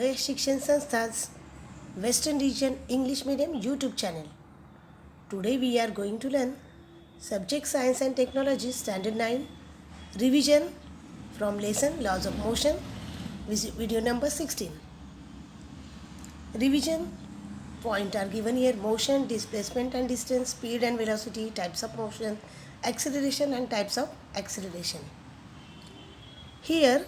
Shikshan Sanstha's Western Region English Medium YouTube channel. Today we are going to learn Subject Science and Technology Standard 9 Revision from Lesson Laws of Motion, video number 16. Revision point are given here: motion, displacement and distance, speed and velocity, types of motion, acceleration and types of acceleration. Here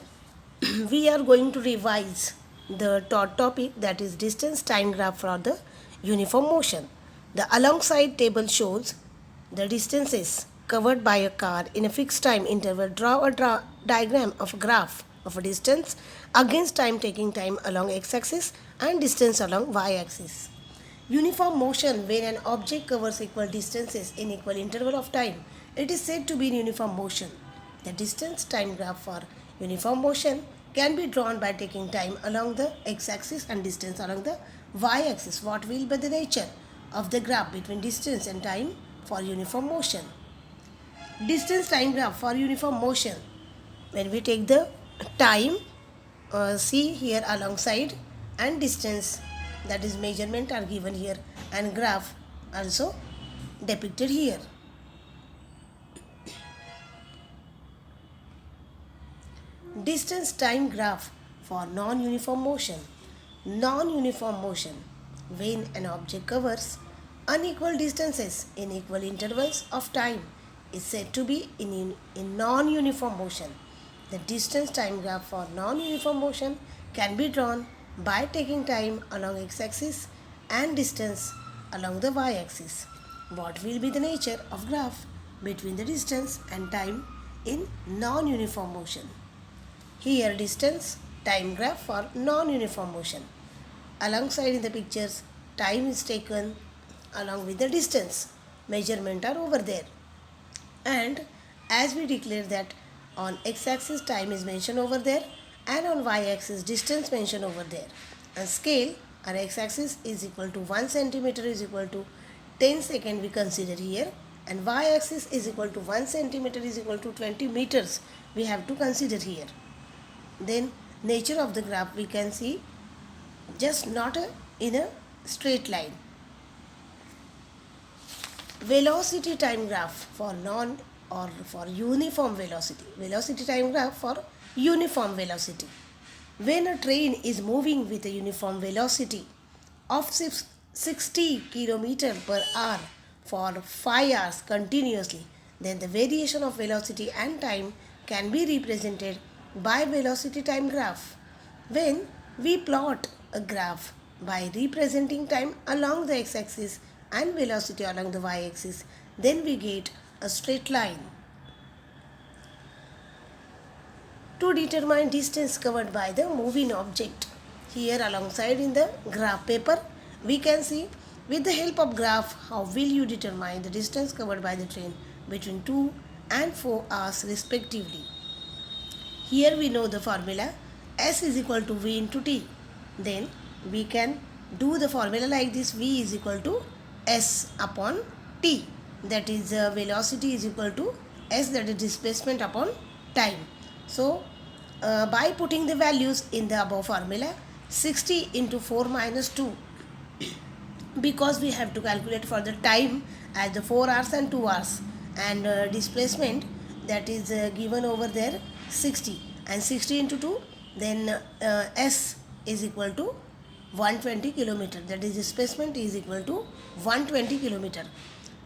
we are going to revise the topic, that is distance time graph for the uniform motion. The alongside table shows the distances covered by a car in a fixed time interval. Draw a diagram of a graph of a distance against time, taking time along x-axis and distance along y-axis. Uniform motion: when an object covers equal distances in equal interval of time, it is said to be in uniform motion. The distance time graph for uniform motion can be drawn by taking time along the x-axis and distance along the y-axis. What will be the nature of the graph between distance and time for uniform motion? Distance time graph for uniform motion. When we take the time, see here alongside, and distance, that is measurement, are given here, and graph also depicted here. Distance time graph for non-uniform motion. Non-uniform motion: when an object covers unequal distances in equal intervals of time, is said to be in non-uniform motion. The distance time graph for non-uniform motion can be drawn by taking time along x-axis and distance along the y-axis. What will be the nature of graph between the distance and time in non-uniform motion? Here distance time graph for non-uniform motion. Alongside in the pictures, time is taken along with the distance. Measurement are over there. And as we declare that on x-axis time is mentioned over there, and on y-axis distance mentioned over there. And scale, our x-axis is equal to 1 centimeter is equal to 10 seconds we consider here, and y-axis is equal to 1 centimeter is equal to 20 meters we have to consider here. Then nature of the graph we can see, just not in a straight line. Velocity time graph for uniform velocity. Velocity time graph for uniform velocity. When a train is moving with a uniform velocity of 60 km per hour for 5 hours continuously, then the variation of velocity and time can be represented by velocity time graph. When we plot a graph by representing time along the x-axis and velocity along the y-axis, then we get a straight line. To determine distance covered by the moving object, here alongside in the graph paper, we can see with the help of graph how will you determine the distance covered by the train between 2 and 4 hours respectively. Here we know the formula S is equal to V into T. Then we can do the formula like this: V is equal to S upon T, that is velocity is equal to S, that is displacement upon time. So by putting the values in the above formula, 60 into 4 minus 2, because we have to calculate for the time as the 4 hours and 2 hours, and displacement, that is given over there 60, and 60 into 2, then S is equal to 120 kilometer, that is displacement is equal to 120 kilometer.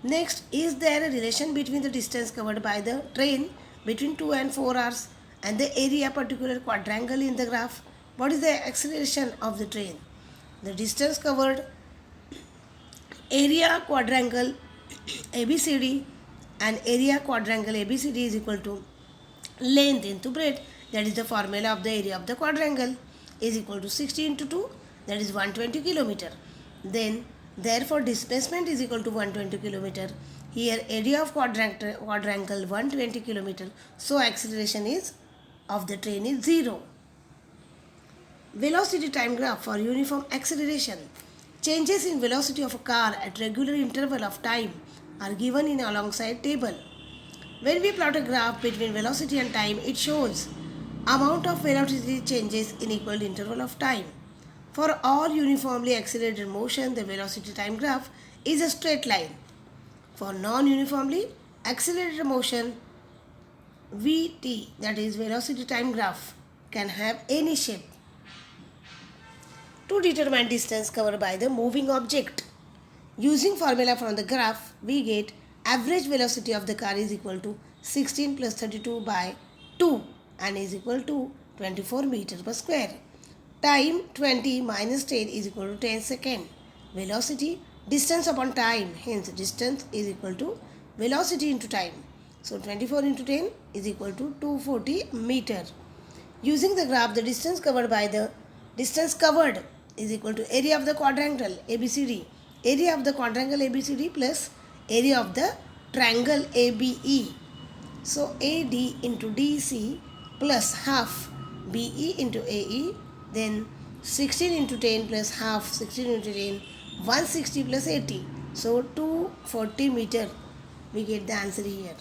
Next, is there a relation between the distance covered by the train between 2 and 4 hours and the area particular quadrangle in the graph? What is the acceleration of the train? The distance covered, area quadrangle ABCD, and area quadrangle ABCD is equal to length into breadth, that is the formula of the area of the quadrangle, is equal to 60 into 2, that is 120 kilometer. Then therefore displacement is equal to 120 kilometer. Here area of quadrangle 120 kilometer, so acceleration is of the train is 0. Velocity time graph for uniform acceleration. Changes in velocity of a car at regular interval of time are given in alongside table. When we plot a graph between velocity and time, it shows amount of velocity changes in equal interval of time. For all uniformly accelerated motion, the velocity time graph is a straight line. For non-uniformly accelerated motion, VT, that is velocity time graph, can have any shape. To determine distance covered by the moving object, using formula from the graph, we get average velocity of the car is equal to 16 plus 32 by 2 and is equal to 24 meter per square. Time 20 minus 10 is equal to 10 second. Velocity distance upon time, hence distance is equal to velocity into time. So 24 into 10 is equal to 240 meter. Using the graph, the distance covered is equal to area of the quadrangle ABCD. Area of the quadrangle ABCD plus area of the triangle ABE. So AD into DC plus half BE into AE, then 16 into 10 plus half 16 into 10, 160 plus 80. So 240 meter. We get the answer here.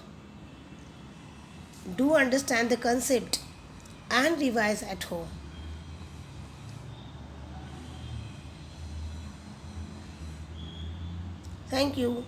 Do understand the concept and revise at home. Thank you.